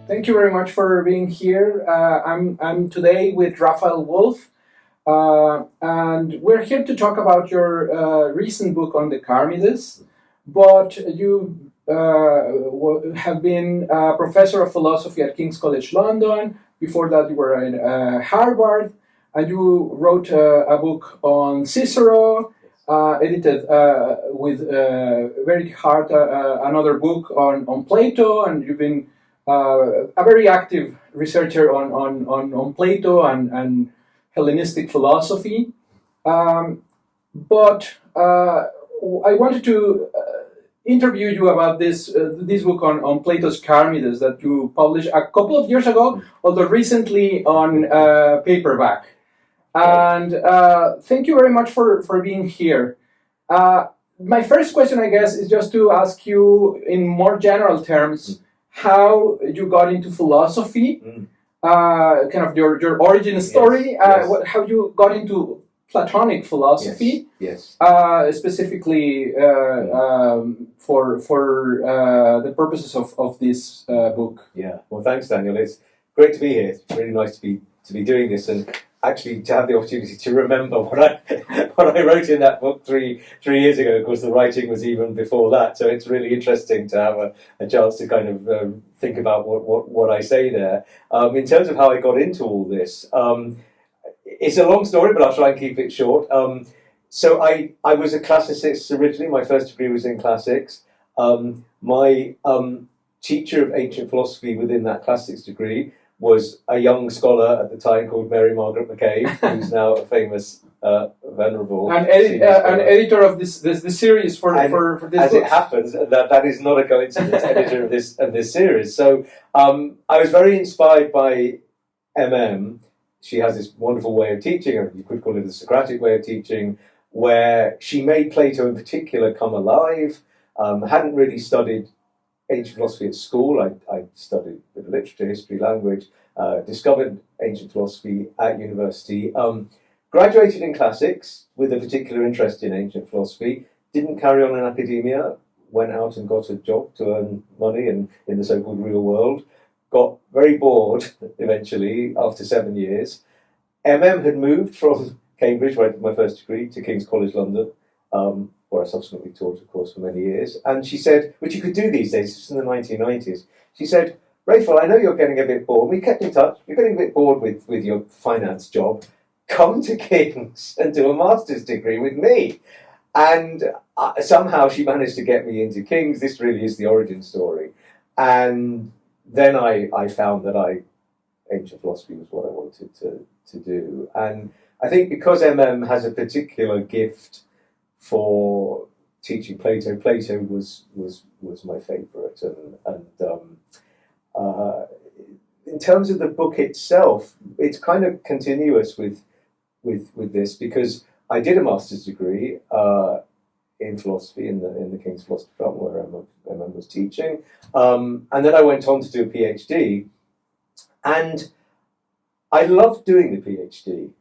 Thank you very much for being here. I'm today with Raphael Woolf, and we're here to talk about your recent book on the Charmides. But you have been a professor of philosophy at King's College London. Before that, you were in Harvard, and you wrote a book on Cicero. Edited with very hard another book on Plato, and you've been a very active researcher on Plato and Hellenistic philosophy. But I wanted to interview you about this book on Plato's Charmides that you published a couple of years ago, although recently on paperback. And thank you very much for being here. My first question, I guess, is just to ask you in more general terms how you got into philosophy, kind of your origin story, Yes. how you got into Platonic philosophy, Yes. specifically for the purposes of this book. Yeah. Well, thanks, Daniel. It's great to be here. It's really nice to be doing this, and actually to have the opportunity to remember what I wrote in that book three years ago. Of course, the writing was even before that, so it's really interesting to have a chance to kind of think about what I say there. In terms of how I got into all this, it's a long story, but I'll try and keep it short. So I was a classicist originally. My first degree was in classics. My teacher of ancient philosophy within that classics degree was a young scholar at the time called Mary Margaret McCabe, who's now a famous, venerable An editor of this series for this as book. it happens, that is not a coincidence. Editor of this series. So I was very inspired by MM. She has this wonderful way of teaching, or you could call it a Socratic way of teaching, where she made Plato in particular come alive. Hadn't really studied ancient philosophy at school. I studied a bit of literature, history, language, discovered ancient philosophy at university, graduated in classics with a particular interest in ancient philosophy, didn't carry on in academia, went out and got a job to earn money in the so-called real world, got very bored eventually after 7 years. MM had moved from Cambridge, where I did my first degree, to King's College London, where I subsequently taught, of course, for many years. And she said, which you could do these days, it's in the 1990s, she said, Raphael, I know you're getting a bit bored. We kept in touch. You're getting a bit bored with your finance job. Come to King's and do a master's degree with me. And somehow she managed to get me into King's. This really is the origin story. And then I found that ancient philosophy was what I wanted to do. And I think because MM has a particular gift for teaching Plato. Plato was my favourite, and in terms of the book itself, it's kind of continuous with this, because I did a master's degree in philosophy in the King's Philosophy Department where MM was teaching, and then I went on to do a PhD, and I loved doing the PhD.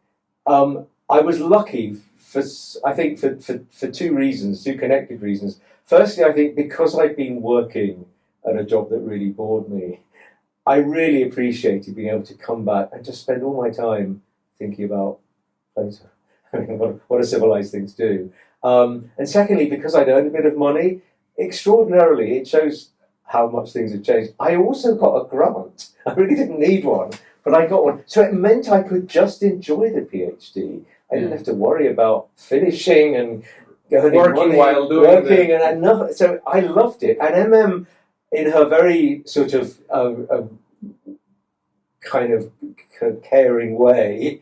I was lucky for two reasons, two connected reasons. Firstly, I think because I'd been working at a job that really bored me, I really appreciated being able to come back and just spend all my time thinking about Plato. I mean, what do civilized things do? And secondly, because I'd earned a bit of money, extraordinarily, it shows how much things have changed. I also got a grant. I really didn't need one, but I got one. So it meant I could just enjoy the PhD. I didn't have to worry about finishing and Working while doing it. and another. So I loved it. And MM, in her very sort of kind of caring way,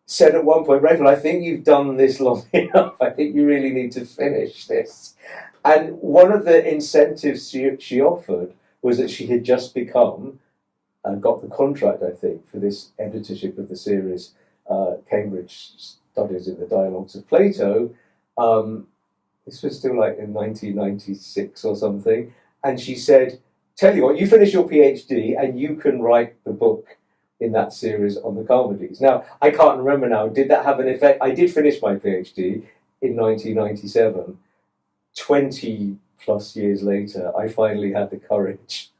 said at one point, Raphael, I think you've done this long enough. I think you really need to finish this. And one of the incentives she offered was that she had just become and got the contract, I think, for this editorship of the series, Cambridge Studies in the Dialogues of Plato. This was still like in 1996 or something. And she said, tell you what, you finish your PhD and you can write the book in that series on the Charmides. Now, I can't remember now, did that have an effect? I did finish my PhD in 1997. 20 plus years later, I finally had the courage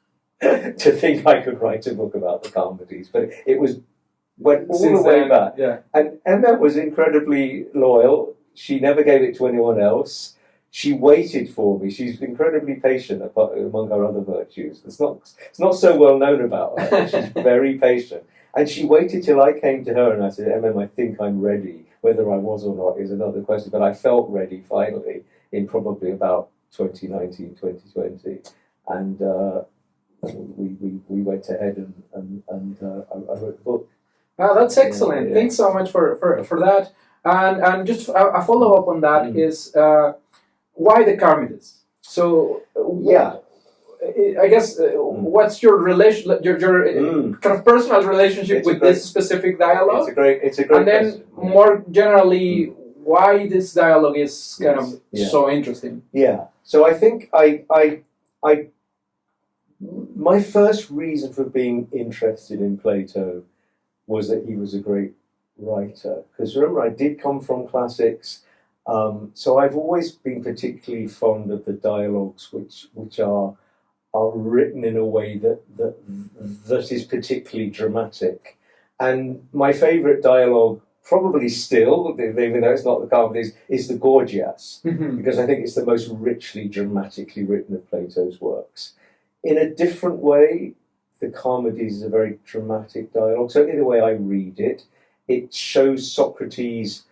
to think I could write a book about the Charmides, but it went all Since the way then, back. yeah. And Emma was incredibly loyal. She never gave it to anyone else. She waited for me. She's incredibly patient among her other virtues. It's not so well known about her, but she's very patient. And she waited till I came to her and I said, MM, I think I'm ready. Whether I was or not is another question, but I felt ready finally in probably about 2019, 2020. And we went ahead and I wrote the book. Oh, that's excellent. Yeah. Thanks so much for that. And just a follow up on that is why the Charmides? So Yeah. I guess what's your relation, your kind of personal relationship with this specific dialogue? It's a great. And then question. more generally, why this dialogue is kind of so interesting. Yeah. So I think my first reason for being interested in Plato was that he was a great writer. Because remember, I did come from classics, so I've always been particularly fond of the dialogues which are written in a way that is particularly dramatic. And my favourite dialogue, probably still, even though it's not the Charmides, is the Gorgias, because I think it's the most richly, dramatically written of Plato's works. In a different way, the Charmides is a very dramatic dialogue. Certainly the way I read it, it shows Socrates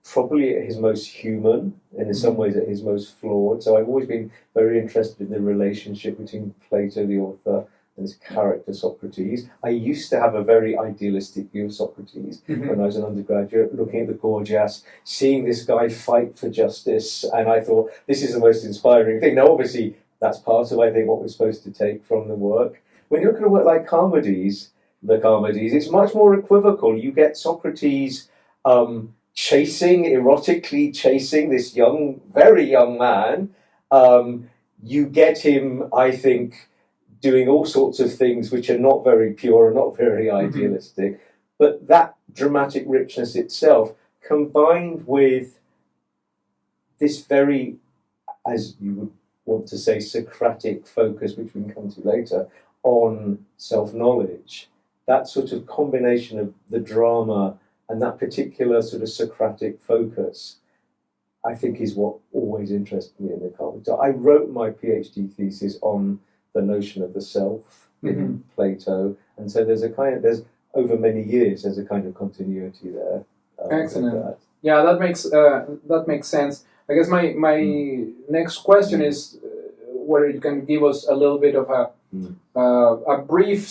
probably at his most human, and in some ways at his most flawed. So I've always been very interested in the relationship between Plato, the author, and his character Socrates. I used to have a very idealistic view of Socrates when I was an undergraduate, looking at the Gorgias, seeing this guy fight for justice, and I thought, this is the most inspiring thing. Now, obviously, that's part of, I think, what we're supposed to take from the work. When you look at a work like Charmides, the Charmides, it's much more equivocal. You get Socrates erotically chasing this very young man. You get him, I think, doing all sorts of things which are not very pure and not very idealistic. But that dramatic richness itself, combined with this very, as you would want to say, Socratic focus, which we can come to later, on self-knowledge, that sort of combination of the drama and that particular sort of Socratic focus, I think, is what always interested me in the Charmides. So I wrote my PhD thesis on the notion of the self in Plato, and so there's over many years there's a kind of continuity there. Excellent. Yeah, that makes sense. I guess my next question is whether you can give us a little bit of a brief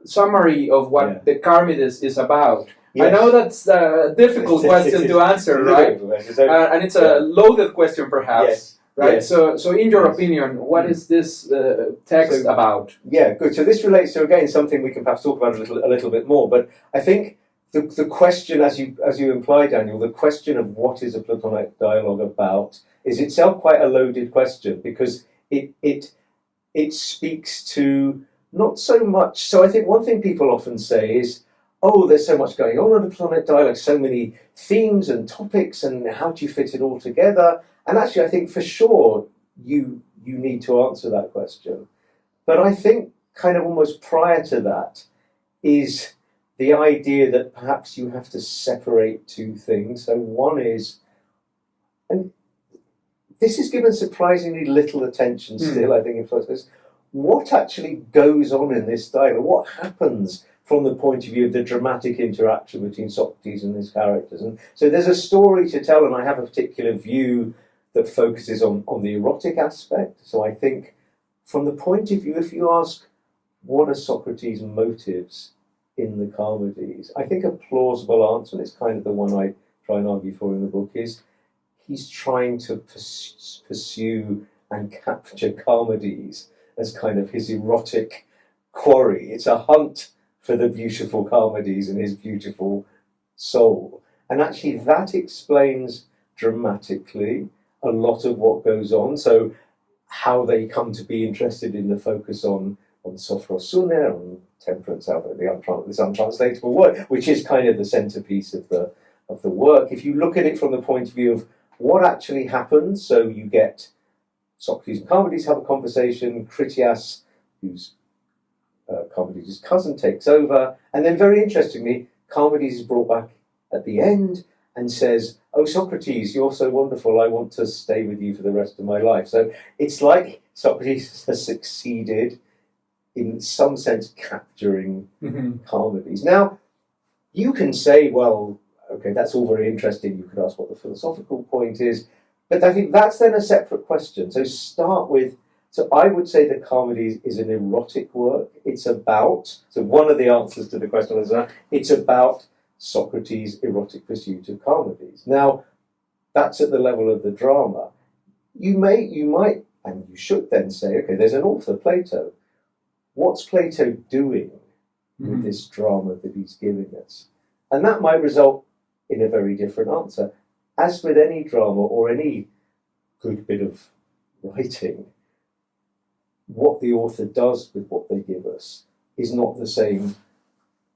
summary of what the Charmides is about. Yes. I know that's a difficult question to answer, right? And it's a loaded question, perhaps. Yes. Right. Yes. So, in your opinion, what is this text about? Yeah, good. So this relates to, again, something we can perhaps talk about a little bit more. But I think the question, as you imply, Daniel, the question of what is a Platonic dialogue about is itself quite a loaded question, because it speaks to not so much. So I think one thing people often say is, oh, there's so much going on in a Platonic dialogue, so many themes and topics, and how do you fit it all together? And actually, I think for sure you need to answer that question. But I think kind of almost prior to that is the idea that perhaps you have to separate two things. So one is, and this is given surprisingly little attention still, I think, in process, what actually goes on in this dialogue? What happens from the point of view of the dramatic interaction between Socrates and his characters? And so there's a story to tell, and I have a particular view that focuses on the erotic aspect. So I think from the point of view, if you ask what are Socrates' motives in the Charmides, I think a plausible answer, and it's kind of the one I try and argue for in the book, is he's trying to pursue and capture Charmides as kind of his erotic quarry. It's a hunt for the beautiful Charmides and his beautiful soul. And actually that explains dramatically a lot of what goes on. So how they come to be interested in the focus on sophrosune, on temperance, this untranslatable word, which is kind of the centerpiece of the work. If you look at it from the point of view of what actually happens, so you get Socrates and Charmides have a conversation, Critias who's Charmides' cousin, takes over, and then very interestingly, Charmides is brought back at the end and says, "Oh, Socrates, you're so wonderful, I want to stay with you for the rest of my life." So it's like Socrates has succeeded in some sense capturing Charmides. Now, you can say, well, okay, that's all very interesting. You could ask what the philosophical point is, but I think that's then a separate question. So start with, so I would say that Charmides is an erotic work. It's about, so one of the answers to the question is that it's about Socrates' erotic pursuit of Charmides. Now, that's at the level of the drama. You might, and you should then say, okay, there's an author, Plato. What's Plato doing with this drama that he's giving us? And that might result in a very different answer. As with any drama or any good bit of writing, what the author does with what they give us is not the same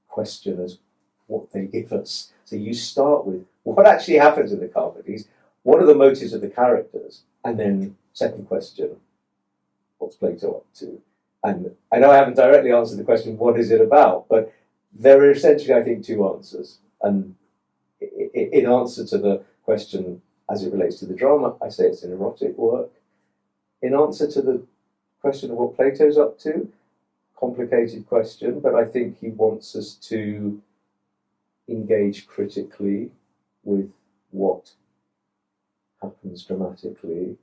question as what they give us. So you start with what actually happens in the Charmides, what are the motives of the characters, and then second question, what's Plato up to? And I know I haven't directly answered the question, what is it about? But there are essentially, I think, two answers. And in answer to the question as it relates to the drama, I say it's an erotic work. In answer to the question of what Plato's up to, complicated question, but I think he wants us to engage critically with what happens dramatically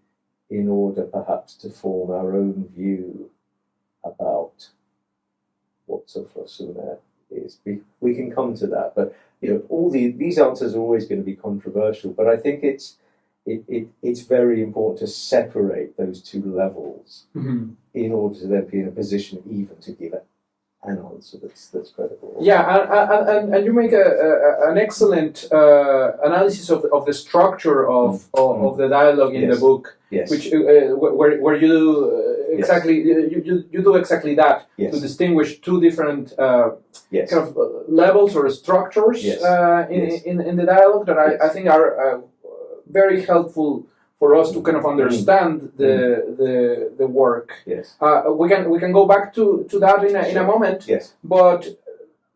in order perhaps to form our own view about what sophrosyne is. We can come to that, but all these answers are always going to be controversial. But I think it's very important to separate those two levels in order to then be in a position even to give an answer that's credible. Yeah, and you make an excellent analysis of the structure of the dialogue in the book. Yes. Which where you do exactly you do exactly that to distinguish two different kind of levels or structures in the dialogue that I think are very helpful for us to kind of understand the work. Yes. We can go back to that in a moment. Yes. But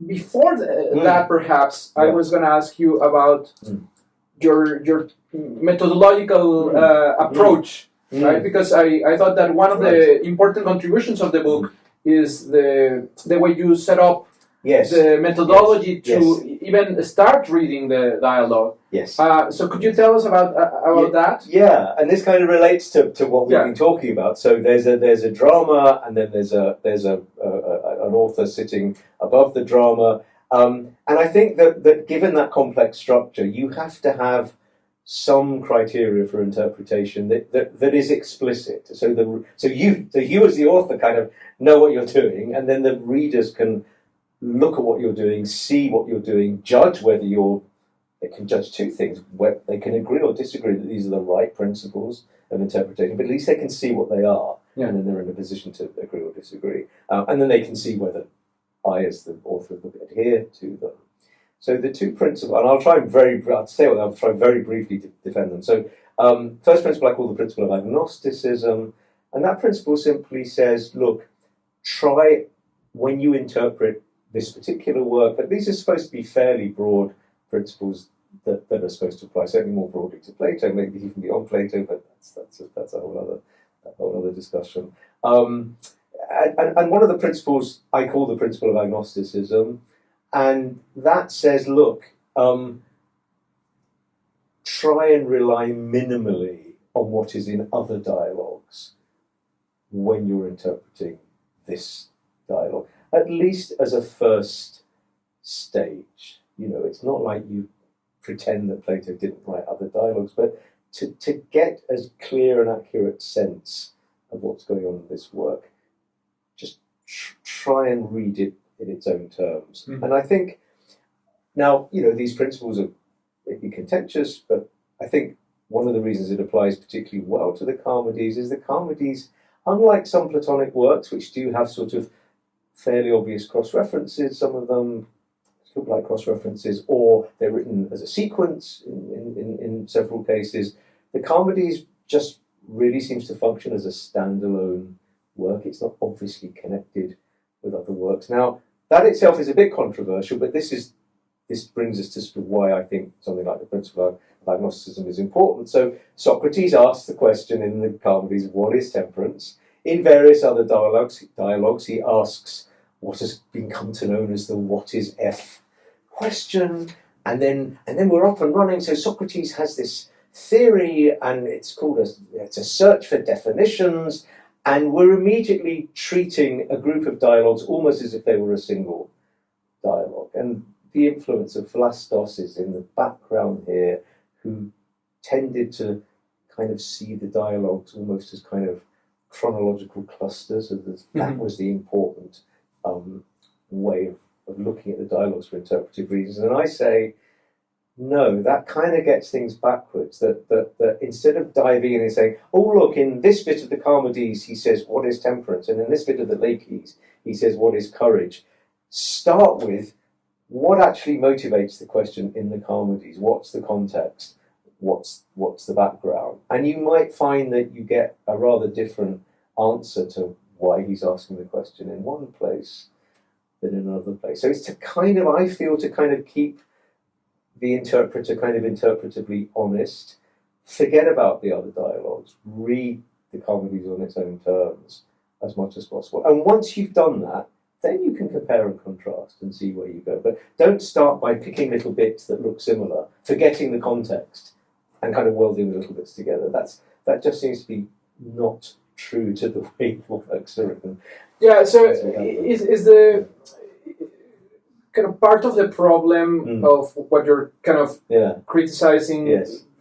before that, perhaps I was going to ask you about your methodological approach, right? Because I thought that one of the important contributions of the book is the way you set up the methodology to even start reading the dialogue. Yes. So could you tell us about that? Yeah, and this kind of relates to what we've been talking about. So there's a drama, and then there's an author sitting above the drama, and I think that given that complex structure, you have to have some criteria for interpretation that is explicit. So you as the author kind of know what you're doing, and then the readers can look at what you're doing, see what you're doing, judge whether they can judge two things, where they can agree or disagree that these are the right principles of interpretation, but at least they can see what they are, and then they're in a position to agree or disagree. And then they can see whether I, as the author, would adhere to them. So the two principles, and I'll try very briefly to defend them. So first principle I call the principle of agnosticism, and that principle simply says, look, try, when you interpret this particular work, but these are supposed to be fairly broad principles that are supposed to apply certainly more broadly to Plato, maybe even beyond Plato, but that's a whole other discussion. And one of the principles I call the principle of agnosticism, and that says, look, try and rely minimally on what is in other dialogues when you're interpreting this dialogue, at least as a first stage. It's not like you pretend that Plato didn't write other dialogues, but to get as clear and accurate sense of what's going on in this work, just try and read it in its own terms. And I think now, these principles are maybe contentious, but I think one of the reasons it applies particularly well to the Charmides is the Charmides, unlike some Platonic works, which do have sort of fairly obvious cross-references, some of them look like cross-references, or they're written as a sequence in several cases. The Charmides just really seems to function as a standalone work. It's not obviously connected with other works. Now, that itself is a bit controversial, but this brings us to sort of why I think something like the principle of agnosticism is important. So Socrates asks the question in the Charmides, what is temperance? In various other dialogues, he asks what has been come to known as the what is F question, and then we're up and running. So Socrates has this theory, and it's a search for definitions, and we're immediately treating a group of dialogues almost as if they were a single dialogue. And the influence of Philastos is in the background here, who tended to kind of see the dialogues almost as kind of chronological clusters. That was the important way of looking at the dialogues for interpretive reasons. And I say, no, that kind of gets things backwards. That instead of diving in and saying, oh, look, in this bit of the Charmides, he says, what is temperance? And in this bit of the Laches, he says, what is courage? Start with what actually motivates the question in the Charmides. What's the context? What's the background? And you might find that you get a rather different answer to why he's asking the question in one place than in another place. So it's I feel to kind of keep the interpreter kind of interpretively honest, forget about the other dialogues, read the Charmides on its own terms as much as possible. And once you've done that, then you can compare and contrast and see where you go. But don't start by picking little bits that look similar, forgetting the context, and kind of welding the little bits together. That just seems to be not true to the way works are written. Yeah, so is the kind of part of the problem of what you're kind of criticizing,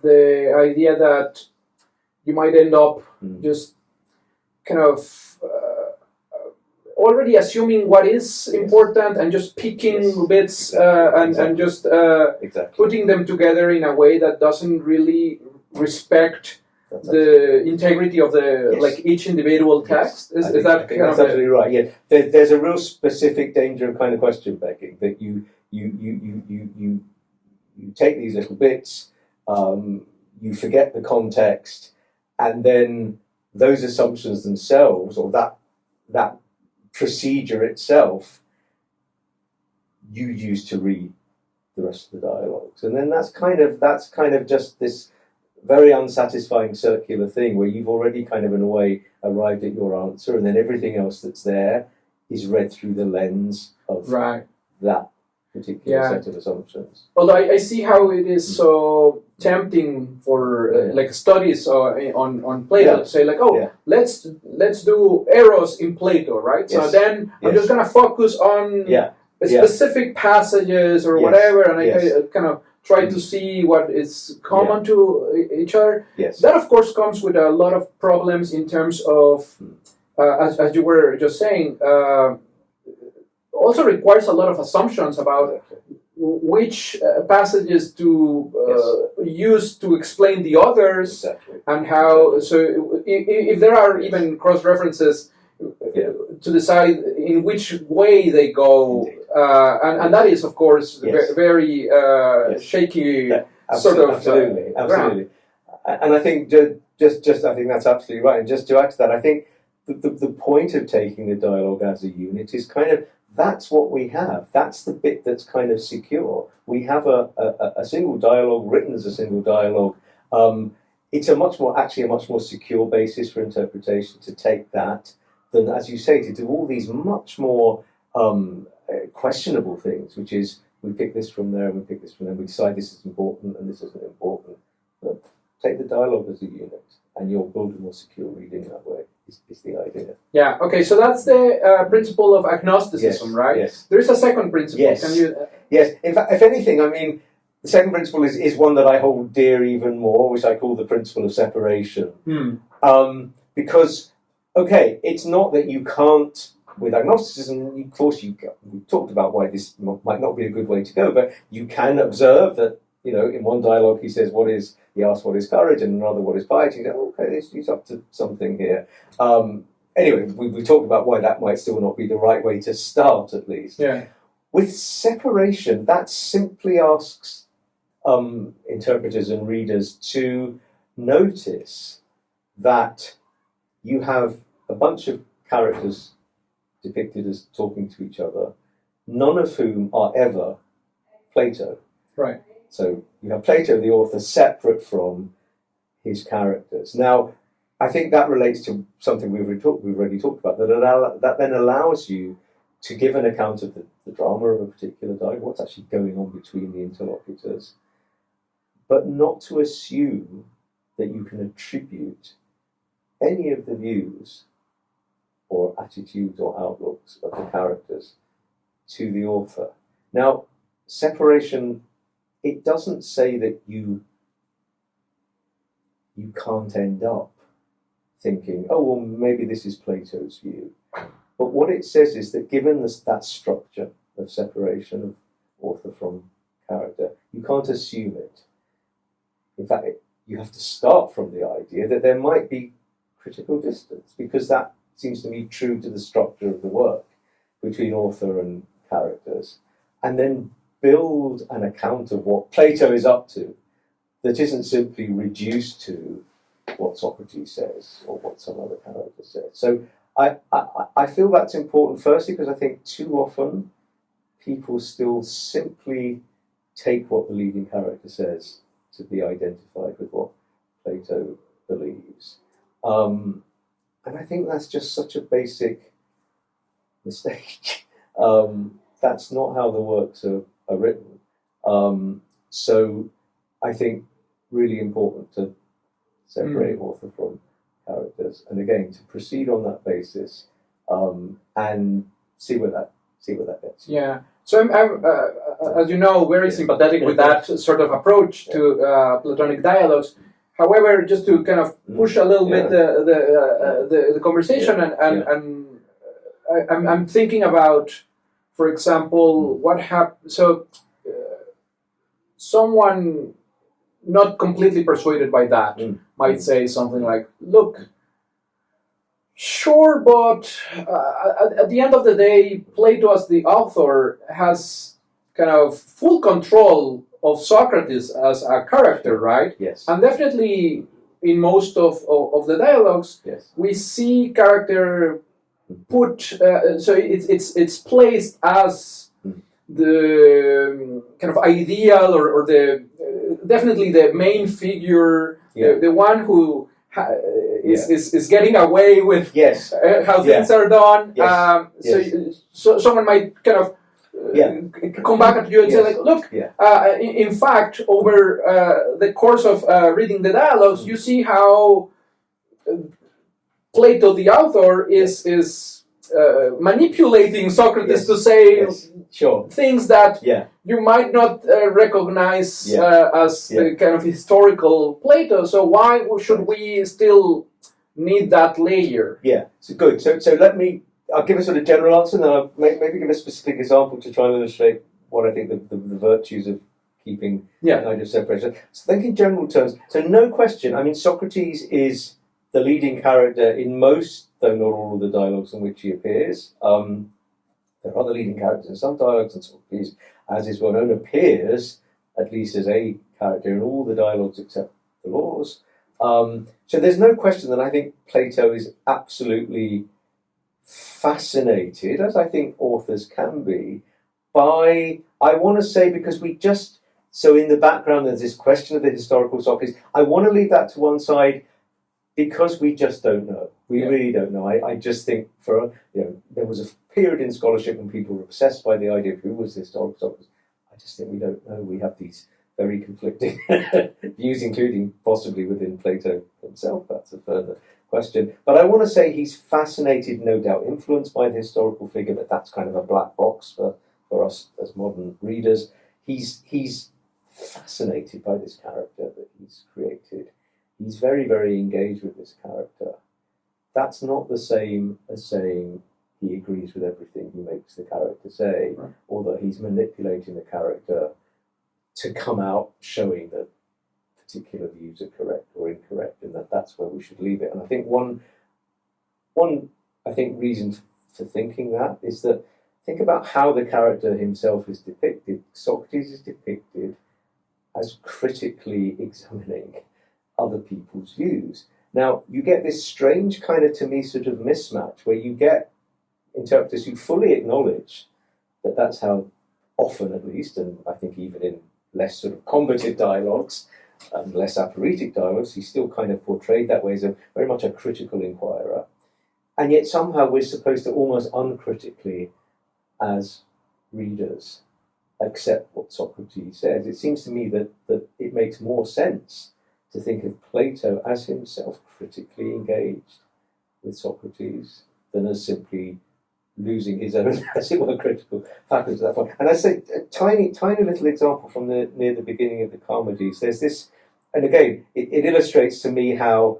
the idea that you might end up just kind of already assuming what is important and just picking bits and just putting them together in a way that doesn't really respect the integrity of the each individual text. Is that kind that's of absolutely right? Yeah, there's a real specific danger of kind of question begging, that you take these little bits, you forget the context, and then those assumptions themselves, or that procedure itself, you use to read the rest of the dialogues, and then that's kind of just this very unsatisfying circular thing where you've already kind of in a way arrived at your answer, and then everything else that's there is read through the lens of that particular set of assumptions. Although I see how it is so tempting for studies on Plato to say let's do eros in Plato, right? So then I'm just going to focus on specific passages or whatever, and I kind of try to see what is common to each other. That, of course, comes with a lot of problems in terms of, as you were just saying, also requires a lot of assumptions about which passages to use to explain the others, and how. So, if there are even cross-references, to decide in which way they go, and that is, of course, very shaky sort of absolutely. And I think just I think that's absolutely right. And just to add to that, I think the point of taking the dialogue as a unit is kind of, that's what we have. That's the bit that's kind of secure. We have a single dialogue written as a single dialogue. It's a much more secure basis for interpretation to take that than, as you say, to do all these much more questionable things, which is we pick this from there and we pick this from there, we decide this is important and this isn't important. But take the dialogue as a unit, and you'll build a more secure reading that way, is the idea. Yeah, okay, so that's the principle of agnosticism, right? Yes. There is a second principle. Yes. Can you... Yes, in fact, if anything, I mean, the second principle is one that I hold dear even more, which I call the principle of separation. Because, okay, it's not that you can't, with agnosticism, of course, we talked about why this might not be a good way to go, but you can observe that, in one dialogue he says, he asks what is courage, and another what is piety. You go, okay, he's up to something here. Anyway, we talked about why that might still not be the right way to start, at least. Yeah. With separation, that simply asks interpreters and readers to notice that you have a bunch of characters depicted as talking to each other, none of whom are ever Plato. Right. So you have Plato, the author, separate from his characters. Now, I think that relates to something we've already talked about, that then allows you to give an account of the drama of a particular dialogue, what's actually going on between the interlocutors, but not to assume that you can attribute any of the views or attitudes or outlooks of the characters to the author. Now, separation, it doesn't say that you can't end up thinking, oh, well, maybe this is Plato's view. But what it says is that given that structure of separation of author from character, you can't assume it. In fact, you have to start from the idea that there might be critical distance, because that seems to me true to the structure of the work between author and characters, and then build an account of what Plato is up to that isn't simply reduced to what Socrates says or what some other character says. So I feel that's important, firstly, because I think too often people still simply take what the leading character says to be identified with what Plato believes. And I think that's just such a basic mistake. That's not how the works are written. So I think really important to separate author from characters, and again to proceed on that basis, and see where that gets. Yeah. So I'm as you know, very sympathetic with that sort of approach to Platonic dialogues. However, just to kind of push a little bit the conversation, and I'm thinking about, for example, what happened. So someone not completely persuaded by that might say something like, "Look, sure, but at the end of the day, Plato, as the author, has kind of full control of Socrates as a character, right? Yes. And definitely in most of the dialogues, yes, we see character put, so it's placed as the kind of ideal or the definitely the main figure, the one who is getting away with how things are done. Yes. So someone might kind of come back at you and say, like, look, in fact, over the course of reading the dialogues, you see how Plato, the author, is manipulating Socrates to say things that you might not recognize as the kind of historical Plato. So why should we still need that layer? Yeah, so good. So I'll give a sort of general answer, and then I'll maybe give a specific example to try and illustrate what I think the virtues of keeping an idea of separation. So think in general terms. So no question, I mean, Socrates is the leading character in most, though not all, of the dialogues in which he appears. There are other leading characters in some dialogues, and Socrates, as is well known, appears at least as a character in all the dialogues except the Laws. So there's no question that I think Plato is absolutely fascinated, as I think authors can be, by, I want to say, because so in the background there's this question of the historical Socrates. I want to leave that to one side because we just don't know. We really don't know. I just think there was a period in scholarship when people were obsessed by the idea of who was the historical Socrates. I just think we don't know. We have these very conflicting views, including possibly within Plato himself. That's a further question. But I want to say he's fascinated, no doubt influenced by the historical figure, but that's kind of a black box for us as modern readers. He's fascinated by this character that he's created. He's very, very engaged with this character. That's not the same as saying he agrees with everything he makes the character say, or that he's manipulating the character to come out showing that particular views are correct or incorrect, and that's where we should leave it. And I think one reason for thinking that is that think about how the character himself is depicted. Socrates is depicted as critically examining other people's views. Now, you get this strange kind of, to me, sort of mismatch where you get interpreters who fully acknowledge that that's how often, at least, and I think even in less sort of combative dialogues, less aphoretic dialogues, he's still kind of portrayed that way as very much a critical inquirer. And yet somehow we're supposed to almost uncritically, as readers, accept what Socrates says. It seems to me that it makes more sense to think of Plato as himself critically engaged with Socrates than as simply losing his own, as it were, critical faculties at that point. And I say a tiny little example from near the beginning of the Charmides. There's this, and again, it illustrates to me how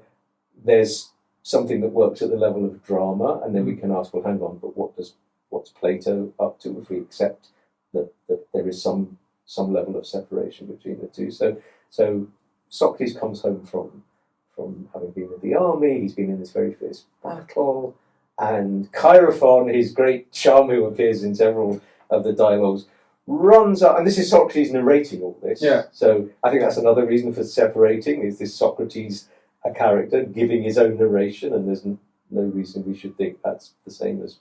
there's something that works at the level of drama, and then we can ask, well, hang on, but what's Plato up to if we accept that there is some level of separation between the two? So Socrates comes home from having been in the army. He's been in this very fierce battle. And Chaerephon, his great charmer who appears in several of the dialogues, runs up, and this is Socrates narrating all this. Yeah. So I think that's another reason for separating, is this Socrates, a character, giving his own narration, and there's no reason we should think that's the same as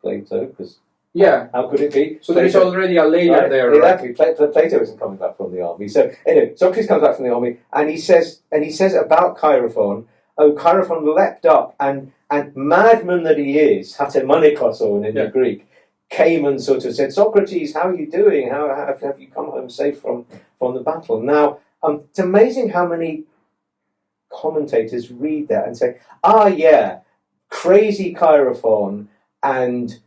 Plato, because how could it be? So there's already a layer there, right? Exactly. Plato isn't coming back from the army. So anyway, Socrates comes back from the army, and he says about Chaerephon, oh, Chaerephon leapt up, and madman that he is, hatemonikos in the Greek, came and sort of said, Socrates, how are you doing? How have you come home safe from the battle? Now, it's amazing how many commentators read that and say, crazy Chaerephon and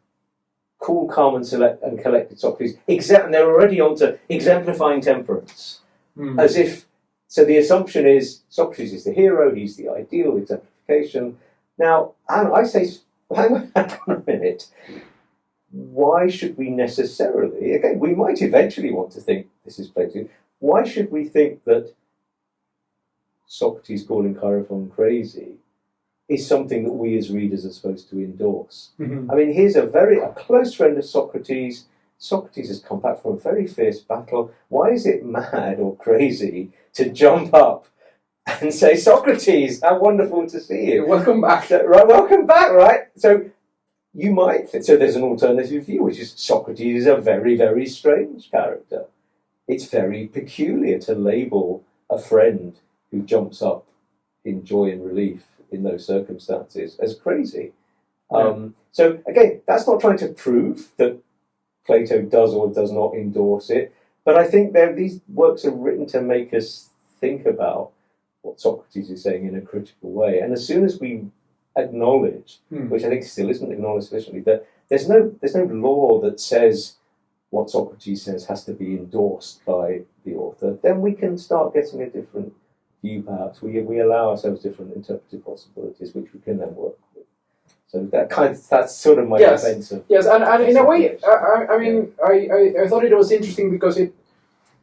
cool, calm, and collected Socrates, and they're already on to exemplifying temperance. As if, so the assumption is Socrates is the hero, he's the ideal exemplification. Now, and I say, hang on a minute, why should we necessarily, again, we might eventually want to think this is Plato, why should we think that Socrates calling Chaerephon crazy is something that we as readers are supposed to endorse? Mm-hmm. I mean, here's a close friend of Socrates. Socrates has come back from a very fierce battle. Why is it mad or crazy to jump up and say, Socrates, how wonderful to see you. Welcome back. Right, welcome back, right? So you might think, so there's an alternative view, which is Socrates is a very, very strange character. It's very peculiar to label a friend who jumps up in joy and relief in those circumstances as crazy. So again, that's not trying to prove that Plato does or does not endorse it, but I think these works are written to make us think about what Socrates is saying in a critical way. And as soon as we acknowledge, which I think still isn't acknowledged sufficiently, that there's no law that says what Socrates says has to be endorsed by the author, then we can start getting a different view, perhaps. We allow ourselves different interpretive possibilities, which we can then work with. So that's sort of my defense of... Yes, and in a way, I thought it was interesting because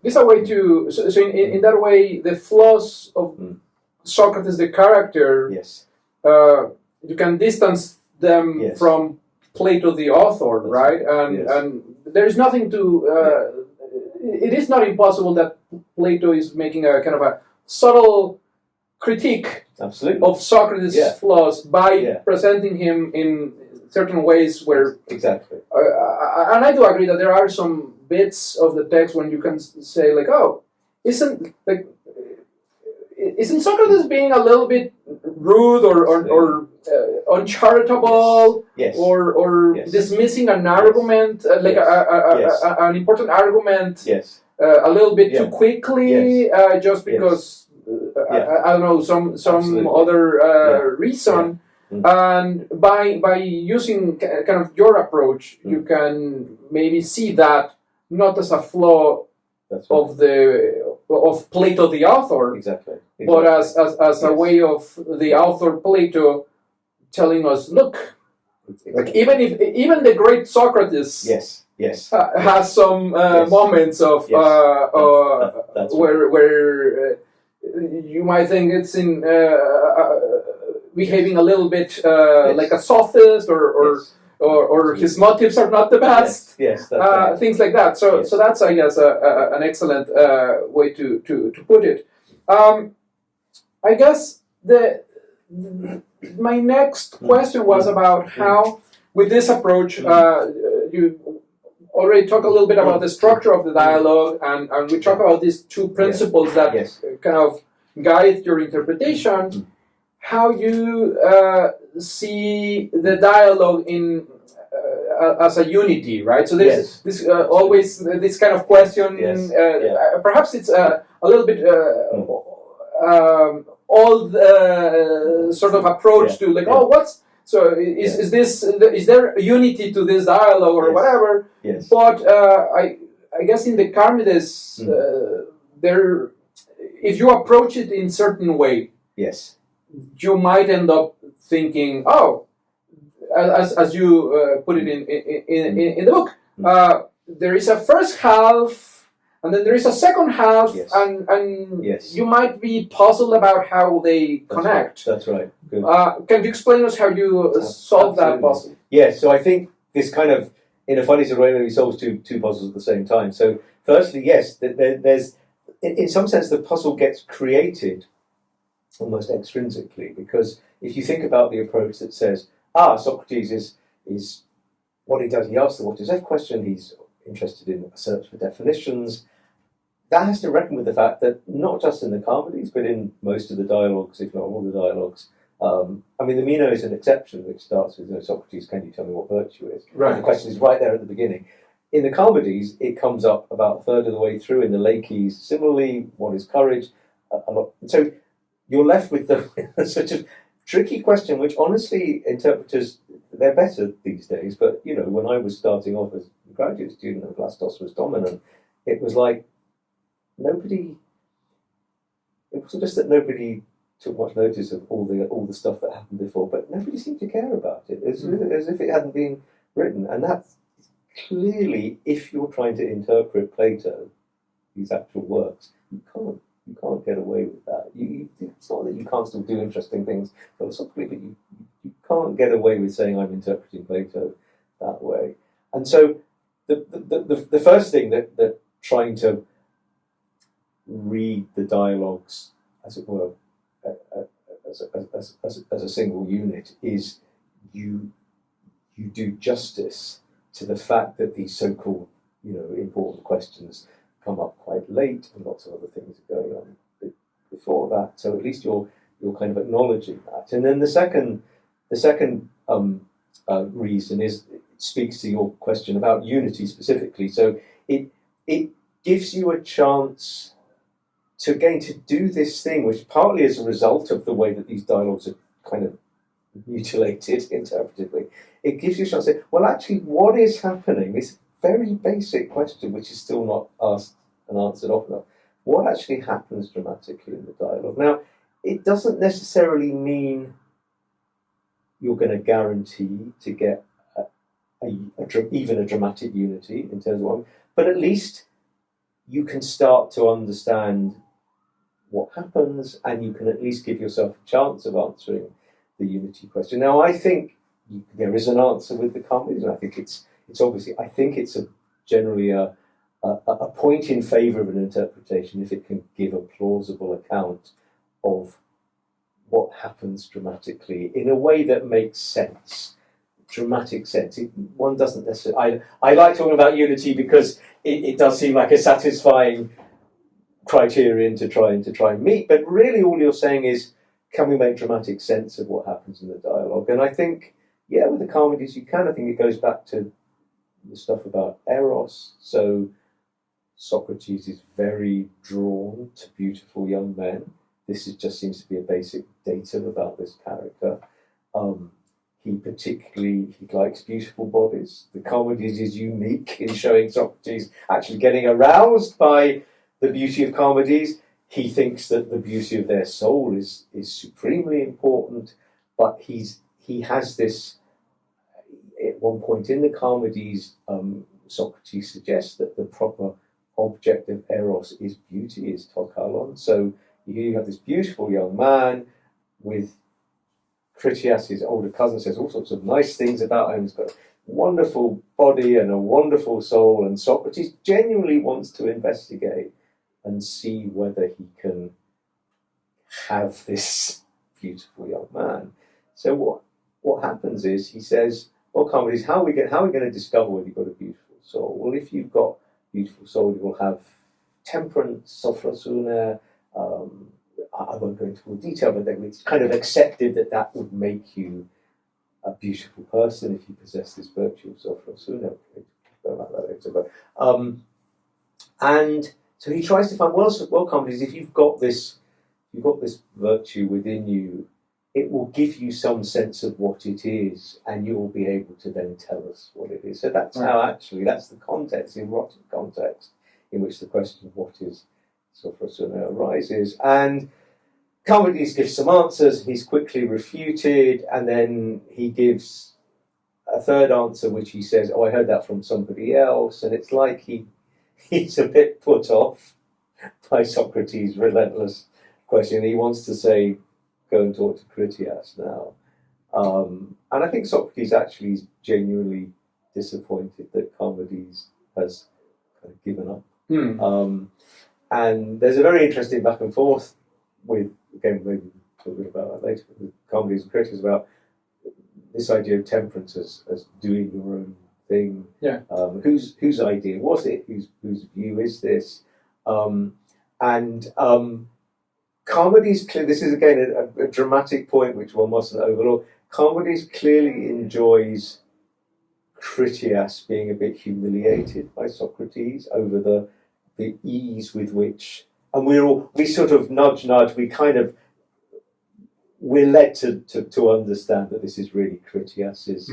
it's a way to... So in that way, the flaws of Socrates, the character, you can distance them from Plato, the author, right? And there is nothing to... it is not impossible that Plato is making a kind of a subtle critique of Socrates' flaws by presenting him in certain ways where... Exactly. And I do agree that there are some bits of the text when you can say, like, oh, isn't Socrates being a little bit rude or uncharitable or dismissing an argument, an important argument a little bit too quickly just because I don't know some other reason, and by using kind of your approach you can maybe see that not as a flaw of Plato the author, but as a way of the author Plato telling us, look, like even the great Socrates has some moments of where you might think it's in behaving a little bit like a sophist or his motives are not the best. Things like that. So that's, I guess, an excellent way to put it. I guess my next question was about how, with this approach, you already talk a little bit about the structure of the dialogue, and we talk about these two principles that kind of guide your interpretation. How you see the dialogue in as a unity, right? So there's this always this kind of question. Perhaps it's a little bit old sort of approach to like, oh, what's so is there unity to this dialogue or whatever? Yes. But I guess in the Charmides, there, if you approach it in certain way, you might end up thinking, oh, as you put it in the book, there is a first half, and then there is a second half, and you might be puzzled about how they connect. That's right. Good. Can you explain us how you solve that puzzle? Yes, so I think this kind of, in a funny sort of way, he solves two puzzles at the same time. So firstly, yes, there's, in some sense, the puzzle gets created almost extrinsically, because if you think about the approach that says, Socrates is what he does, he asks the what is F question, he's interested in a search for definitions, that has to reckon with the fact that not just in the Charmides, but in most of the dialogues, if not all the dialogues, I mean, the Meno is an exception, which starts with, Socrates, can you tell me what virtue is? Right. The question is right there at the beginning. In the Charmides, it comes up about a third of the way through. In the Laches, similarly, what is courage? So you're left with the such a tricky question, which honestly, interpreters, they're better these days. But, when I was starting off as a graduate student and Plastos was dominant, it was like it wasn't just that nobody took much notice of all the stuff that happened before, but nobody seemed to care about it, as if it hadn't been written. And that's clearly, if you're trying to interpret Plato, these actual works, you can't get away with that. It's not that you can't still do interesting things philosophically, but you can't get away with saying I'm interpreting Plato that way. And so the first thing that trying to read the dialogues, as it were, as a single unit, is you do justice to the fact that these so-called important questions come up quite late, and lots of other things are going on before that. So at least you're kind of acknowledging that. And then the second reason is, it speaks to your question about unity specifically. So it gives you a chance to do this thing, which partly is a result of the way that these dialogues are kind of mutilated interpretively. It gives you a chance to say, well, actually, what is happening? This very basic question, which is still not asked and answered often enough. What actually happens dramatically in the dialogue? Now, it doesn't necessarily mean you're going to guarantee to get even a dramatic unity in terms of one, but at least you can start to understand what happens, and you can at least give yourself a chance of answering the unity question. Now, I think there is an answer with the Charmides, and I think it's obviously, I think it's generally a point in favour of an interpretation if it can give a plausible account of what happens dramatically in a way that makes sense. Dramatic sense. One doesn't necessarily. I like talking about unity because it does seem like a satisfying criterion to try and meet. But really, all you're saying is, can we make dramatic sense of what happens in the dialogue? And I think, with the Charmides, you can. I think it goes back to the stuff about Eros. So Socrates is very drawn to beautiful young men. This just seems to be a basic datum about this character. He likes beautiful bodies. The Charmides is unique in showing Socrates actually getting aroused by the beauty of Charmides. He thinks that the beauty of their soul is supremely important, but he has this. At one point in the Charmides, Socrates suggests that the proper object of Eros is beauty, is tokalon. So you have this beautiful young man with Critias, his older cousin, says all sorts of nice things about him. He's got a wonderful body and a wonderful soul, and Socrates genuinely wants to investigate and see whether he can have this beautiful young man. So what happens is he says, well, Charmides, how are we going to discover whether you've got a beautiful soul? Well, if you've got a beautiful soul, you will have temperance, sophrosune. I won't go into all detail, but it's kind of accepted that would make you a beautiful person if you possess this virtue of sophrosune. We'll talk about that later. But and so he tries to find well, Charmides, if you've got this virtue within you, it will give you some sense of what it is, and you will be able to then tell us what it is. So that's that's the context, the erotic context, in which the question of what is sophrosune arises. And Charmides gives some answers, he's quickly refuted, and then he gives a third answer, which he says, I heard that from somebody else, and it's like he's a bit put off by Socrates' relentless question. He wants to say, go and talk to Critias now. And I think Socrates actually is genuinely disappointed that Charmides has kind of given up. And there's a very interesting back and forth with, again, maybe we'll talk a bit about that later, with Charmides and Critias about this idea of temperance as doing your own thing. Yeah. Whose idea was it? Whose view is this? Charmides, this is again a dramatic point which one mustn't overlook. Charmides clearly enjoys Critias being a bit humiliated by Socrates over the ease with which, and we sort of nudge, we're led to understand that this is really Critias's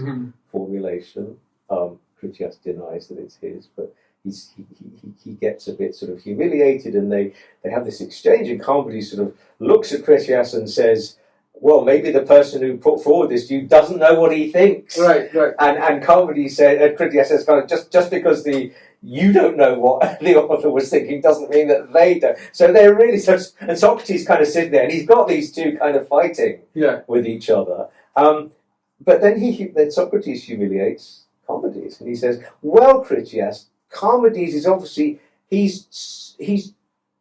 formulation. Critias denies that it's his, but he gets a bit sort of humiliated, and they have this exchange, and Charmides sort of looks at Critias and says, well, maybe the person who put forward this view doesn't know what he thinks. Right. And Charmides said, Critias says, kind of, just because you don't know what the author was thinking doesn't mean that they don't. So they're really and Socrates kind of sitting there, and he's got these two kind of fighting with each other. But then Socrates humiliates Charmides, and he says, well, Critias, Charmides is obviously, he's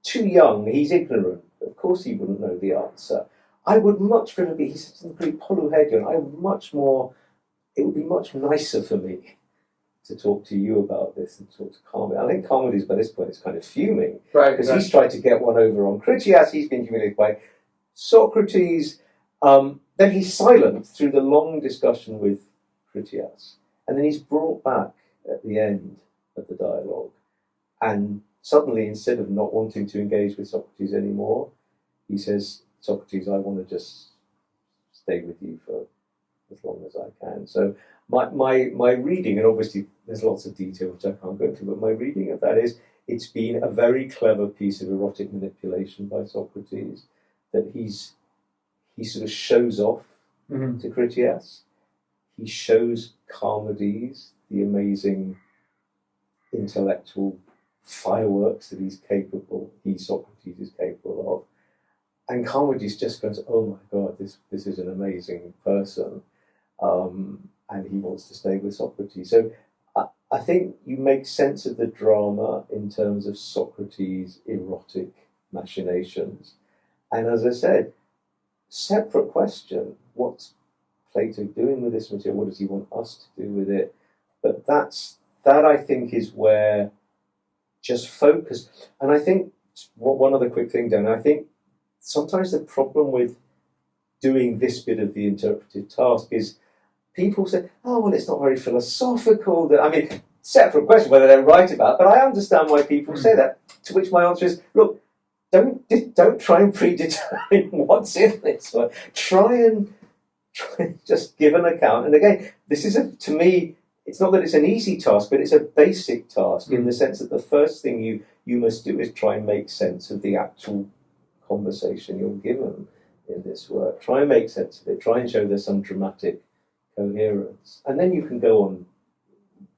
too young, he's ignorant. Of course he wouldn't know the answer. I would much prefer he says in the Greek polyhedron, it would be much nicer for me to talk to you about this and talk to Charmides. I think Charmides by this point is kind of fuming, because he's tried to get one over on Critias, he's been humiliated by Socrates. Then he's silent through the long discussion with Critias, and then he's brought back at the end of the dialogue, and suddenly, instead of not wanting to engage with Socrates anymore, he says, Socrates, I want to just stay with you for as long as I can. So my reading, and obviously there's lots of detail which I can't go into, but my reading of that is it's been a very clever piece of erotic manipulation by Socrates, that he sort of shows off to Critias. He shows Charmides the amazing intellectual fireworks that Socrates is capable of. And Charmides just goes, oh my God, this is an amazing person. And he wants to stay with Socrates. So I think you make sense of the drama in terms of Socrates' erotic machinations. And as I said, separate question, what's Plato doing with this material? What does he want us to do with it? But that I think is where just focus. And I think one other quick thing, Dan, I think sometimes the problem with doing this bit of the interpretive task is people say, oh, well, it's not very philosophical. I mean, separate question whether they're right about it, but I understand why people say that, to which my answer is, look, don't try and predetermine what's in this one. Try and just give an account. And again, this is, to me, it's not that it's an easy task, but it's a basic task in the sense that the first thing you must do is try and make sense of the actual conversation you're given in this work. Try and make sense of it. Try and show there's some dramatic coherence. And then you can go on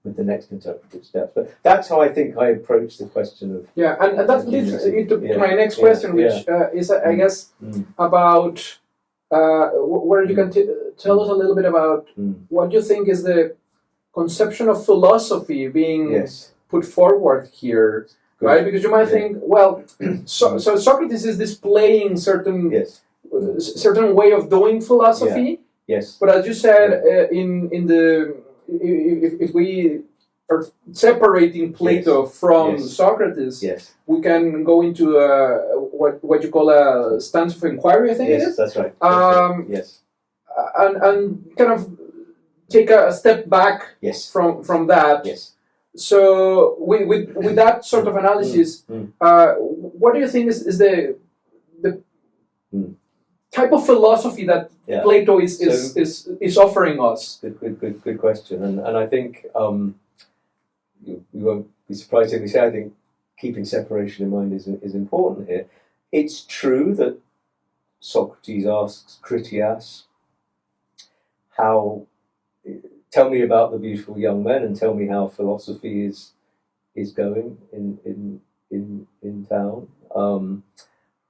with the next interpretive steps. But that's how I think I approach the question of... Yeah, and that leads into my next question, which is, I guess, about where you can tell us a little bit about what you think is the conception of philosophy being put forward here, right? Because you might think, well, so Socrates is displaying certain certain way of doing philosophy. Yes. But as you said, in the if we are separating Plato from Socrates, we can go into what you call a stance of inquiry. I think it is. That's right. Yes. And kind of take a step back from that. Yes. So with that sort of analysis, what do you think is the type of philosophy that Plato is offering us? Good question, and I think you won't be surprised if we say I think keeping separation in mind is important here. It's true that Socrates asks Critias, tell me about the beautiful young men and tell me how philosophy is going in town.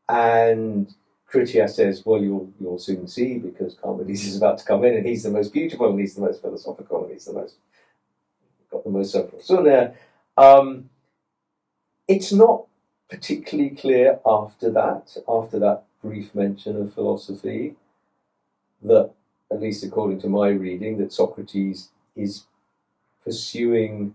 And Critias says, well, you'll soon see, because Charmides is about to come in, and he's the most beautiful, and he's the most philosophical, and he's got the most suffering. So there, it's not particularly clear after that brief mention of philosophy, that, at least according to my reading, that Socrates is pursuing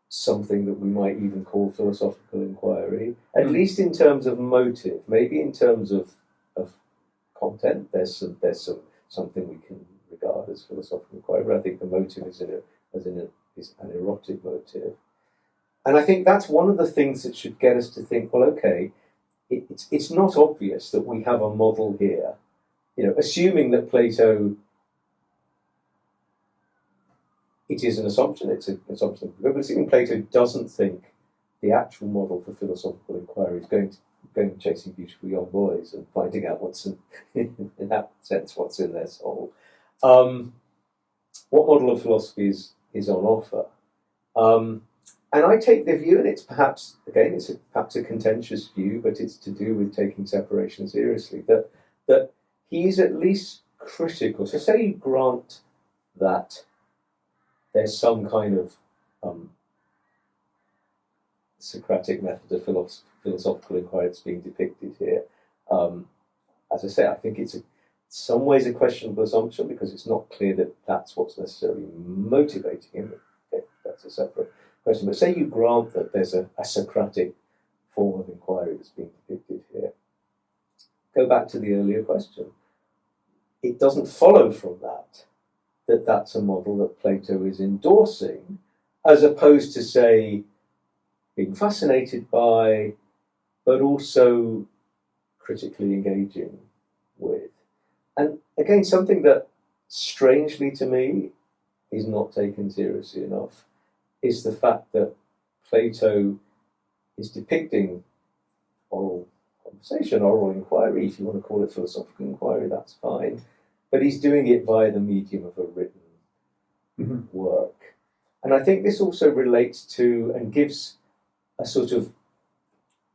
something that we might even call philosophical inquiry, at least in terms of motive. Maybe in terms of content, there's something we can regard as philosophical inquiry, but I think the motive is an erotic motive. And I think that's one of the things that should get us to think, well, okay, it's not obvious that we have a model here. Assuming that Plato, it is an assumption, it's an assumption, but assuming Plato doesn't think the actual model for philosophical inquiry is going chasing beautiful young boys and finding out what's in that sense, what's in their soul. What model of philosophy is on offer? And I take the view, and it's perhaps a contentious view, but it's to do with taking separation seriously, that he's at least critical. So say you grant that there's some kind of Socratic method of philosophical inquiry that's being depicted here. As I say, I think it's in some ways a questionable assumption, because it's not clear that that's what's necessarily motivating him. Okay, that's a separate question. But say you grant that there's a Socratic form of inquiry that's being depicted here. Go back to the earlier question. It doesn't follow from that that's a model that Plato is endorsing, as opposed to, say, being fascinated by, but also critically engaging with. And again, something that, strangely to me, is not taken seriously enough is the fact that Plato is depicting oral conversation, oral inquiry. If you want to call it philosophical inquiry, that's fine. But he's doing it via the medium of a written work. And I think this also relates to and gives a sort of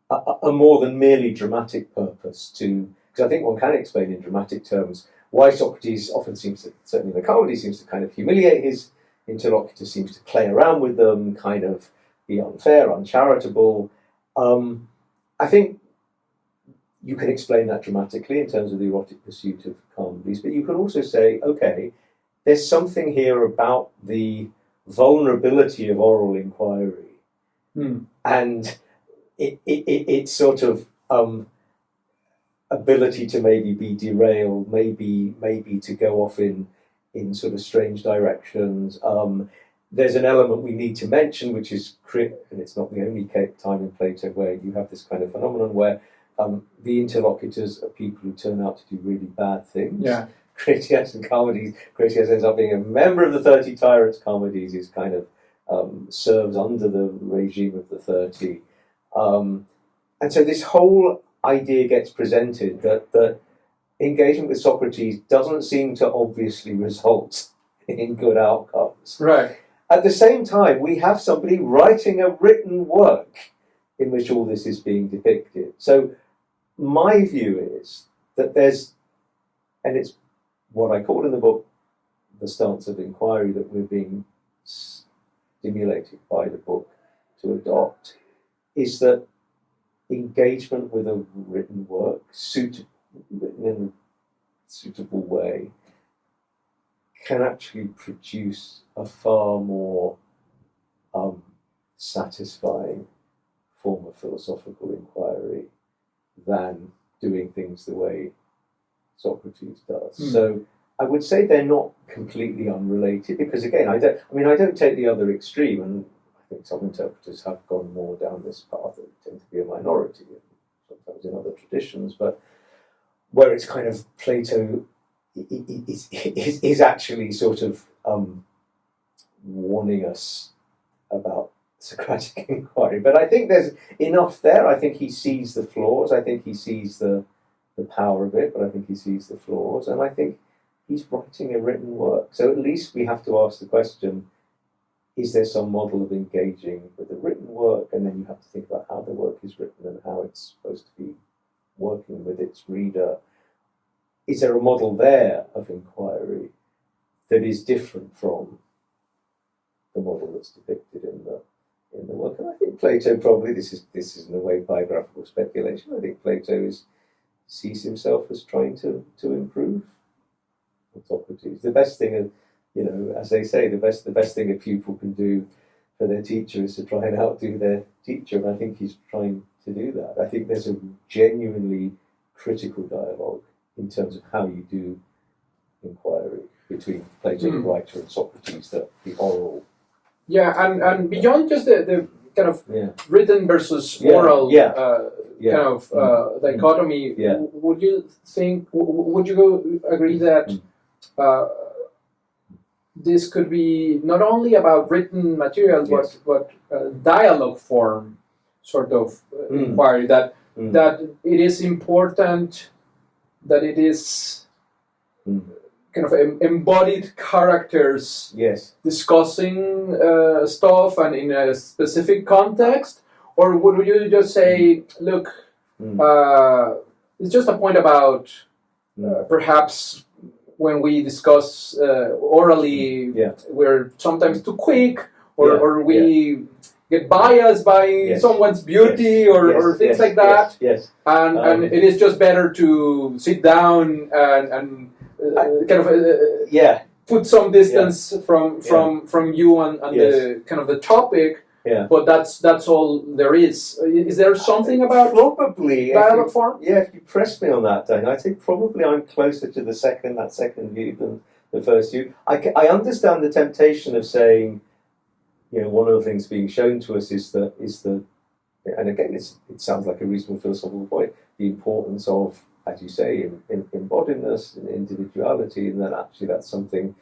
a more than merely dramatic purpose to, because I think one can explain in dramatic terms why Socrates often seems to, certainly in the Charmides, seems to kind of humiliate his interlocutor, seems to play around with them, kind of be unfair, uncharitable. I think you can explain that dramatically in terms of the erotic pursuit of Charmides, but you can also say, okay, there's something here about the vulnerability of oral inquiry and its sort of ability to maybe be derailed, maybe to go off in sort of strange directions. There's an element we need to mention, which is, and it's not the only time in Plato where you have this kind of phenomenon where the interlocutors are people who turn out to do really bad things. Yeah. Critias and Charmides. Critias ends up being a member of the 30 tyrants. Charmides is kind of serves under the regime of the 30. And so this whole idea gets presented that engagement with Socrates doesn't seem to obviously result in good outcomes. Right. At the same time, we have somebody writing a written work in which all this is being depicted. So my view is that there's, and it's what I call in the book the stance of inquiry that we're being stimulated by the book to adopt, is that engagement with a written work, written in a suitable way, can actually produce a far more satisfying form of philosophical inquiry than doing things the way Socrates does. So I would say they're not completely unrelated, because again, I don't take the other extreme, and I think some interpreters have gone more down this path. They tend to be a minority, sometimes in other traditions, but where it's kind of Plato is actually sort of warning us about Socratic inquiry. But I think there's enough there. I think he sees the flaws. I think he sees the power of it, but I think he sees the flaws. And I think he's writing a written work. So at least we have to ask the question, is there some model of engaging with the written work? And then you have to think about how the work is written and how it's supposed to be working with its reader. Is there a model there of inquiry that is different from the model that's depicted in the work? And I think Plato probably, this is in a way biographical speculation, I think Plato sees himself as trying to improve Socrates. The best thing, as they say, the best thing a pupil can do for their teacher is to try and outdo their teacher, and I think he's trying to do that. I think there's a genuinely critical dialogue in terms of how you do inquiry between Plato the writer and Socrates, the oral. Yeah, and beyond just the kind of written versus oral kind of dichotomy, would you agree that this could be not only about written material, but dialogue form sort of inquiry, that it is important that it is kind of embodied characters discussing stuff and in a specific context? Or would you just say, look, it's just a point about perhaps when we discuss orally, we're sometimes too quick, or we get biased by someone's beauty or things like that. And it is just better to sit down and kind of put some distance from you and the kind of the topic. But that's all there is. Is there something about probably dialogue form? If you press me on that, Dan, I think probably I'm closer to that second view than the first view. I understand the temptation of saying, one of the things being shown to us is the and again it sounds like a reasonable philosophical point, the importance of, as you say, in embodiedness and individuality, and then actually there's something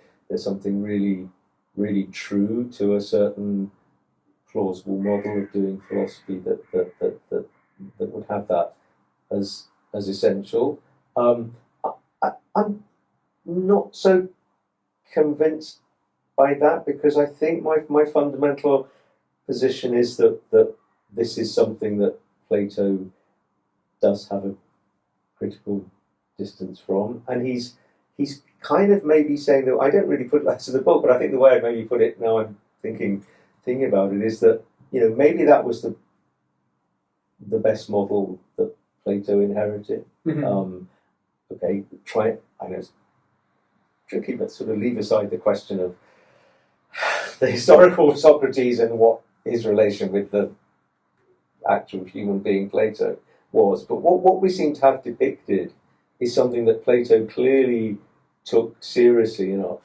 really, really true to a certain plausible model of doing philosophy that would have that as essential. I'm not so convinced by that, because I think my fundamental position is that this is something that Plato does have a critical distance from, and he's kind of maybe saying that, I don't really put that to the book, but I think the way I'd maybe put it now I'm thinking about it is that maybe that was the best model that Plato inherited. I know it's tricky, but sort of leave aside the question of the historical Socrates and what his relation with the actual human being Plato was. But what we seem to have depicted is something that Plato clearly took seriously enough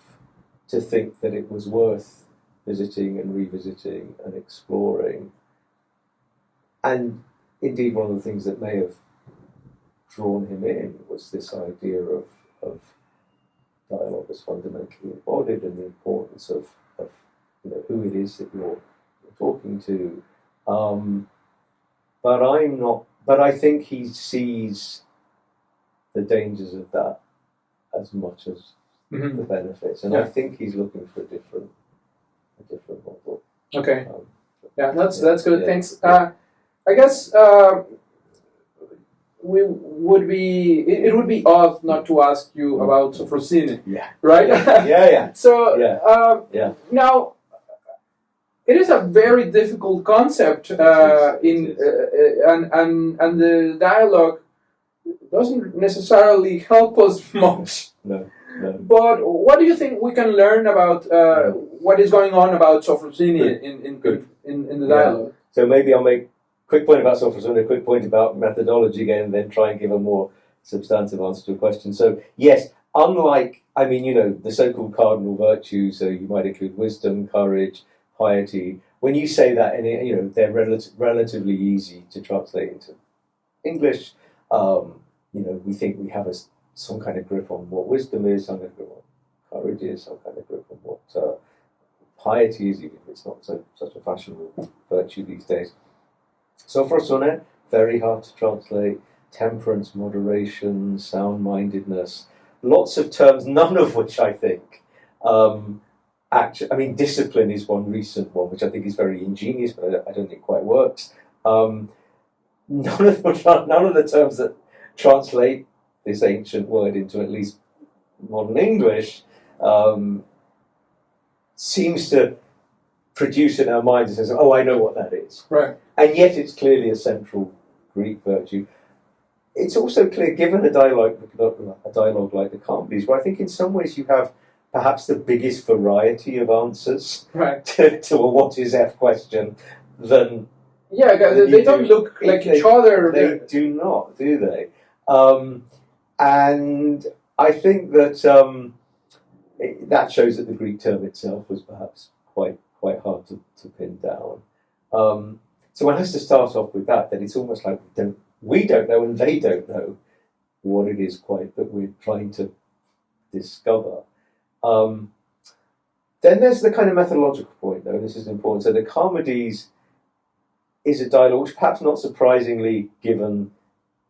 to think that it was worth visiting and revisiting and exploring. And indeed, one of the things that may have drawn him in was this idea of dialogue as fundamentally embodied, and the importance of who it is that you're talking to. But I think he sees the dangers of that as much as the benefits, and I think he's looking for a different model. Okay. That's good. Thanks. I guess it would be odd not to ask you about Sophrosine. Right? Yeah. So now, it is a very difficult concept, and the dialogue doesn't necessarily help us much. No. But what do you think we can learn about what is going on about Sophrosine in the dialogue? So maybe I'll make a quick point about Sophrosine, a quick point about methodology again, and then try and give a more substantive answer to a question. So yes, unlike, the so-called cardinal virtues, so you might include wisdom, courage, piety. When you say that, and they're relatively easy to translate into English. We think we have some kind of grip on what wisdom is, some kind of grip on courage is, some kind of grip on what piety is, even if it's not such a fashionable virtue these days. Sophrosune, very hard to translate. Temperance, moderation, sound-mindedness, lots of terms, none of which I think discipline is one recent one, which I think is very ingenious, but I don't think quite works. None of the terms that translate this ancient word into at least modern English seems to produce in our minds and says, "Oh, I know what that is." Right. And yet it's clearly a central Greek virtue. It's also clear, given a dialogue like the Charmides, where I think in some ways you have perhaps the biggest variety of answers to a what is F question than... Yeah, they don't look like each other. They do not, do they? And I think that that shows that the Greek term itself was perhaps quite hard to pin down. So one has to start off with that it's almost like we don't know and they don't know what it is quite that we're trying to discover. Then there's the kind of methodological point, though, and this is important. So the Charmides is a dialogue which, perhaps not surprisingly, given,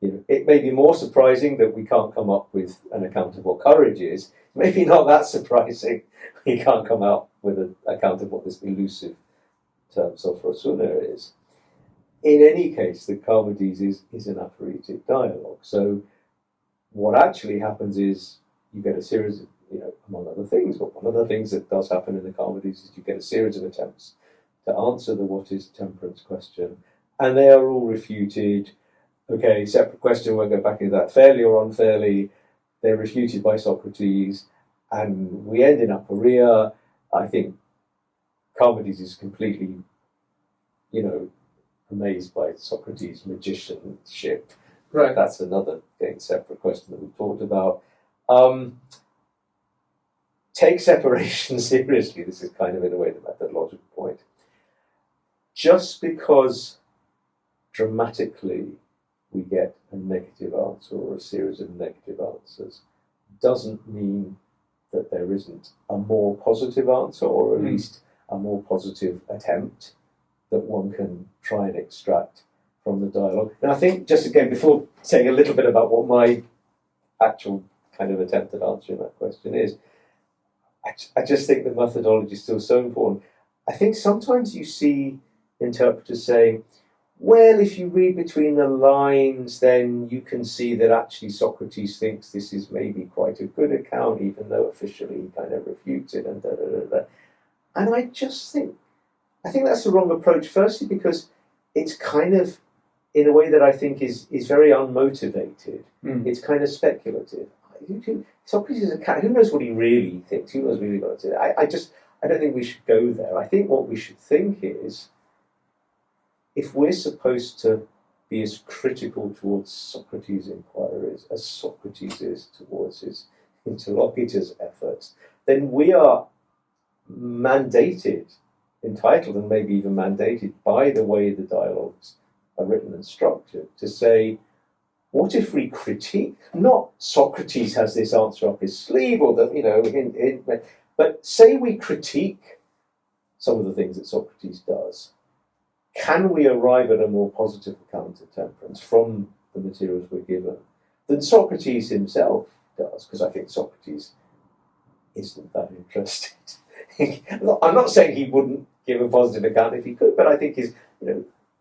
it may be more surprising that we can't come up with an account of what courage is. Maybe not that surprising we can't come out with an account of what this elusive term Sophrosune is. In any case, the Charmides is an aphoretic dialogue. So what actually happens is you get a series of, among other things, but one of the things that does happen in the Charmides is you get a series of attempts to answer the what is temperance question, and they are all refuted. Okay, separate question, we'll go back into that. Fairly or unfairly, they're refuted by Socrates, and we end in aporia. I think Charmides is completely, amazed by Socrates' magicianship. Right. That's another separate question that we've talked about. Take separation seriously. This is kind of, in a way, the methodological point. Just because dramatically we get a negative answer or a series of negative answers doesn't mean that there isn't a more positive answer, or at least a more positive attempt that one can try and extract from the dialogue. And I think, just again, before saying a little bit about what my actual kind of attempt at answering that question is, I just think the methodology is still so important. I think sometimes you see interpreters saying, well, if you read between the lines, then you can see that actually Socrates thinks this is maybe quite a good account, even though officially he kind of refutes it, and And I think that's the wrong approach, firstly because it's kind of, in a way that I think is very unmotivated. It's kind of speculative. Socrates is a cat. Who knows what he really thinks? Who knows really what it is? I don't think we should go there. I think what we should think is, if we're supposed to be as critical towards Socrates' inquiries as Socrates is towards his interlocutor's efforts, then we are mandated, entitled and maybe even mandated by the way the dialogues are written and structured to say, what if we critique, not Socrates has this answer up his sleeve, or that, but say we critique some of the things that Socrates does. Can we arrive at a more positive account of temperance from the materials we're given than Socrates himself does? Because I think Socrates isn't that interested. I'm not saying he wouldn't give a positive account if he could, but I think if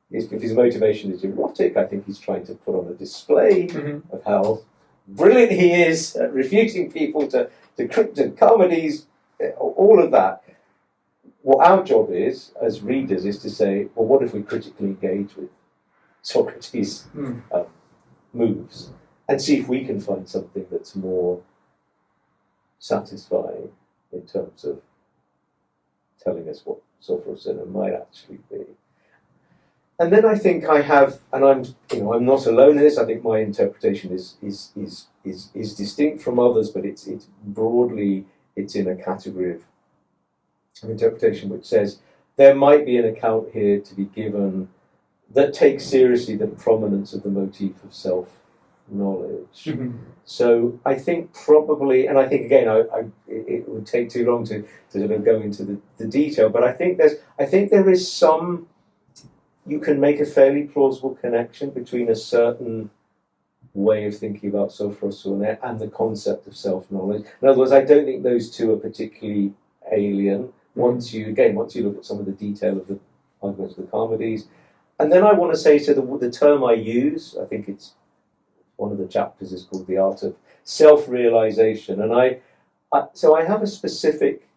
his motivation is erotic, I think he's trying to put on a display of how brilliant he is at refuting people to Charmides, all of that. what our job is as readers is to say, well, what if we critically engage with Socrates' moves and see if we can find something that's more satisfying in terms of telling us what Sophros might actually be. And then I think I have, and I'm not alone in this. I think my interpretation is distinct from others, but it's broadly in a category of interpretation which says there might be an account here to be given that takes seriously the prominence of the motif of self-knowledge. So I think probably, and I think again, it would take too long to sort of go into the detail, but I think there is some. You can make a fairly plausible connection between a certain way of thinking about Sophros and the concept of self-knowledge. In other words, I don't think those two are particularly alien. Once you look at some of the detail of the arguments of the Charmides, and then I want to say, so the term I use, I think it's one of the chapters is called the art of self-realization, and I have a specific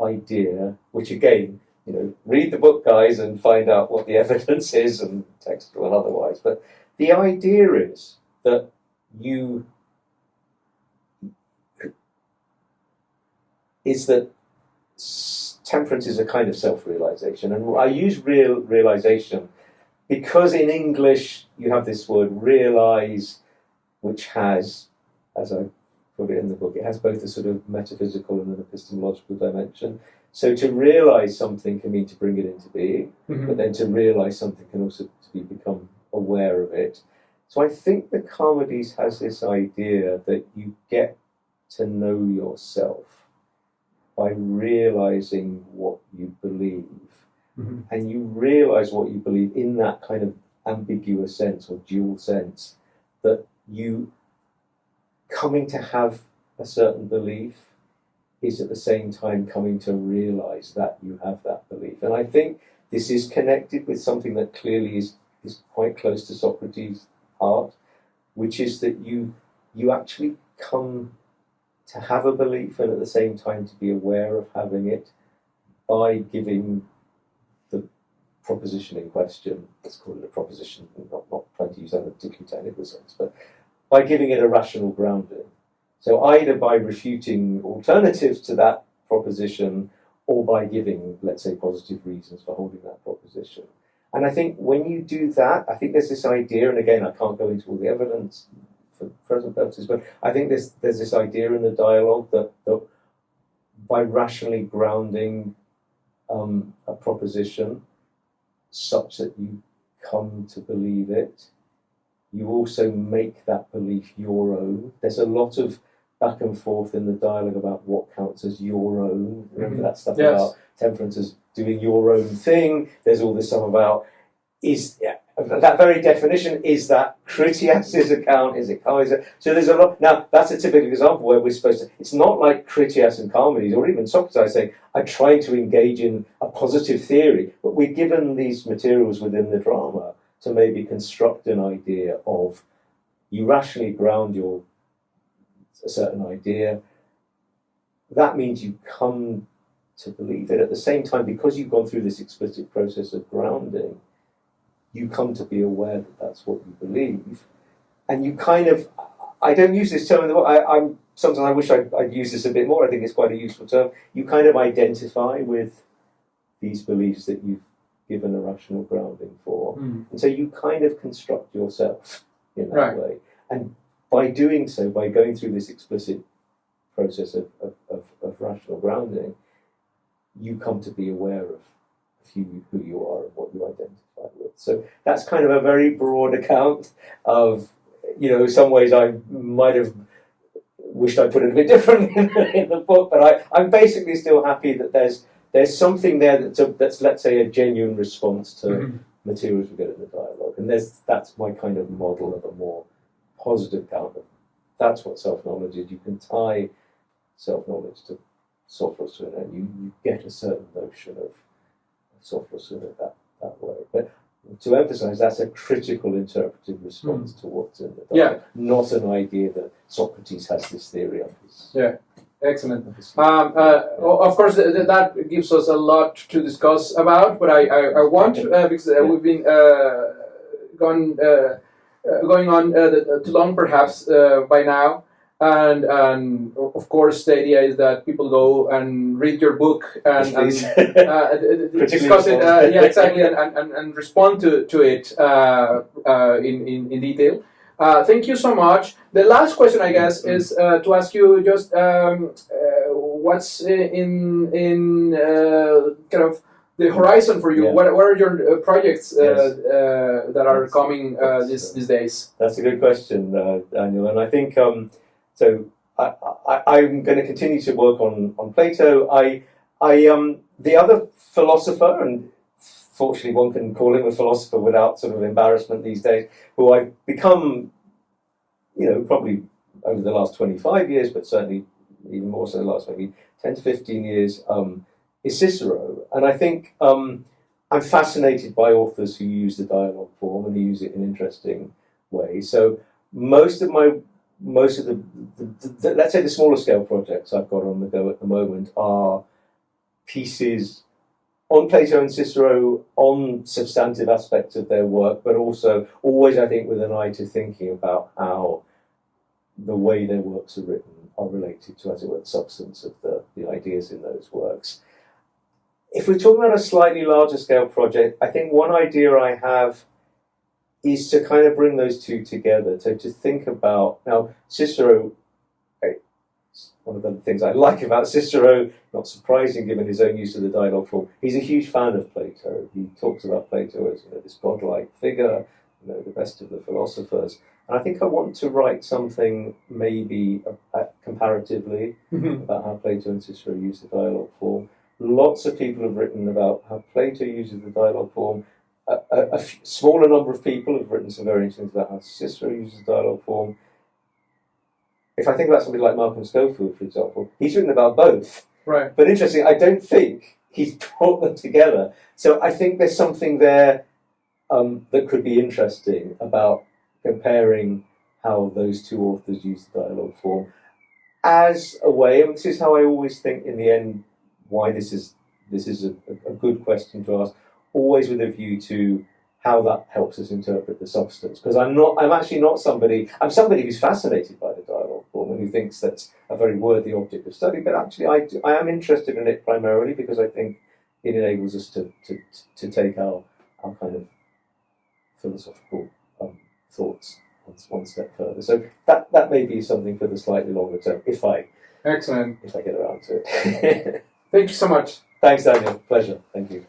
idea, which again, read the book, guys, and find out what the evidence is, and textual and otherwise. But the idea is that temperance is a kind of self-realization, and I use realization because in English you have this word realize, which has, as I put it in the book, it has both a sort of metaphysical and an epistemological dimension. So to realize something can mean to bring it into being, but then to realize something can also become aware of it. So I think the Charmides has this idea that you get to know yourself by realizing what you believe. And you realize what you believe in that kind of ambiguous sense or dual sense, that you coming to have a certain belief is at the same time coming to realize that you have that belief. And I think this is connected with something that clearly is quite close to Socrates' heart, which is that you actually come to have a belief and at the same time to be aware of having it by giving the proposition in question, let's call it a proposition, not trying to use that in a particularly technical sense, but by giving it a rational grounding. So either by refuting alternatives to that proposition or by giving, let's say, positive reasons for holding that proposition. And I think when you do that, I think there's this idea, and again, I can't go into all the evidence for present purposes, but I think there's this idea in the dialogue that by rationally grounding a proposition such that you come to believe it, you also make that belief your own. There's a lot of back and forth in the dialogue about what counts as your own. Remember that stuff about temperance as doing your own thing. There's all this stuff about that very definition, is that Critias's account, is it Charmides? So there's a lot. Now, that's a typical example where we're supposed to, it's not like Critias and Charmides, or even Socrates saying, I'm trying to engage in a positive theory, but we're given these materials within the drama to maybe construct an idea of, you rationally ground a certain idea. That means you come to believe it. At the same time, because you've gone through this explicit process of grounding, you come to be aware that that's what you believe. And you kind of, I don't use this term in the book, sometimes I wish I'd use this a bit more. I think it's quite a useful term. You kind of identify with these beliefs that you've given a rational grounding for. And so you kind of construct yourself in that way. And by doing so, by going through this explicit process of rational grounding, you come to be aware of who you are and what you identify with. So that's kind of a very broad account of, some ways I might have wished I put it a bit different in the book, but I'm basically still happy that there's something there that's let's say a genuine response to materials we get in the dialogue, and that's my kind of model of a more positive account of that's what self-knowledge is. You can tie self-knowledge to Sophros, and you get a certain notion of Sophros that way. But to emphasize, that's a critical interpretive response to what's in the dialogue, not an idea that Socrates has this theory of his. Excellent. Of course, that gives us a lot to discuss about, but I want, because we've been going on too long perhaps by now, and of course the idea is that people go and read your book and discuss it, yeah, exactly, and respond to it in detail. Thank you so much. The last question, I guess, is to ask you just what's in kind of the horizon for you. Yeah. What are your projects that are Yes. coming these days? That's a good question, Daniel. And I think so. I'm going to continue to work on Plato. The other philosopher, and fortunately one can call him a philosopher without sort of embarrassment these days, who I've become, probably over the last 25 years, but certainly even more so the last maybe 10 to 15 years, is Cicero. And I think I'm fascinated by authors who use the dialogue form and who use it in interesting ways. So most of the let's say the smaller scale projects I've got on the go at the moment are pieces on Plato and Cicero, on substantive aspects of their work, but also always, I think, with an eye to thinking about how the way their works are written are related to, as it were, the substance of the ideas in those works. If we're talking about a slightly larger scale project, I think one idea I have is to kind of bring those two together, to think about, now Cicero, one of the things I like about Cicero, not surprising given his own use of the dialogue form, he's a huge fan of Plato. He talks about Plato as this godlike figure, the best of the philosophers. And I think I want to write something maybe comparatively about how Plato and Cicero use the dialogue form. Lots of people have written about how Plato uses the dialogue form. A smaller number of people have written some very interesting things about how Cicero uses the dialogue form. If I think about somebody like Malcolm Schofield, for example, he's written about both. Right. But interesting, I don't think he's brought them together. So I think there's something there that could be interesting about comparing how those two authors use the dialogue form as a way, and this is how I always think in the end why this is a good question to ask, always with a view to how that helps us interpret the substance. Because I'm somebody who's fascinated by the dialogue form and who thinks that's a very worthy object of study, but actually I am interested in it primarily because I think it enables us to take our kind of philosophical thoughts one step further. So that may be something for the slightly longer term, if I Excellent. get around to it. Thank you so much. Thanks, Daniel. Pleasure. Thank you.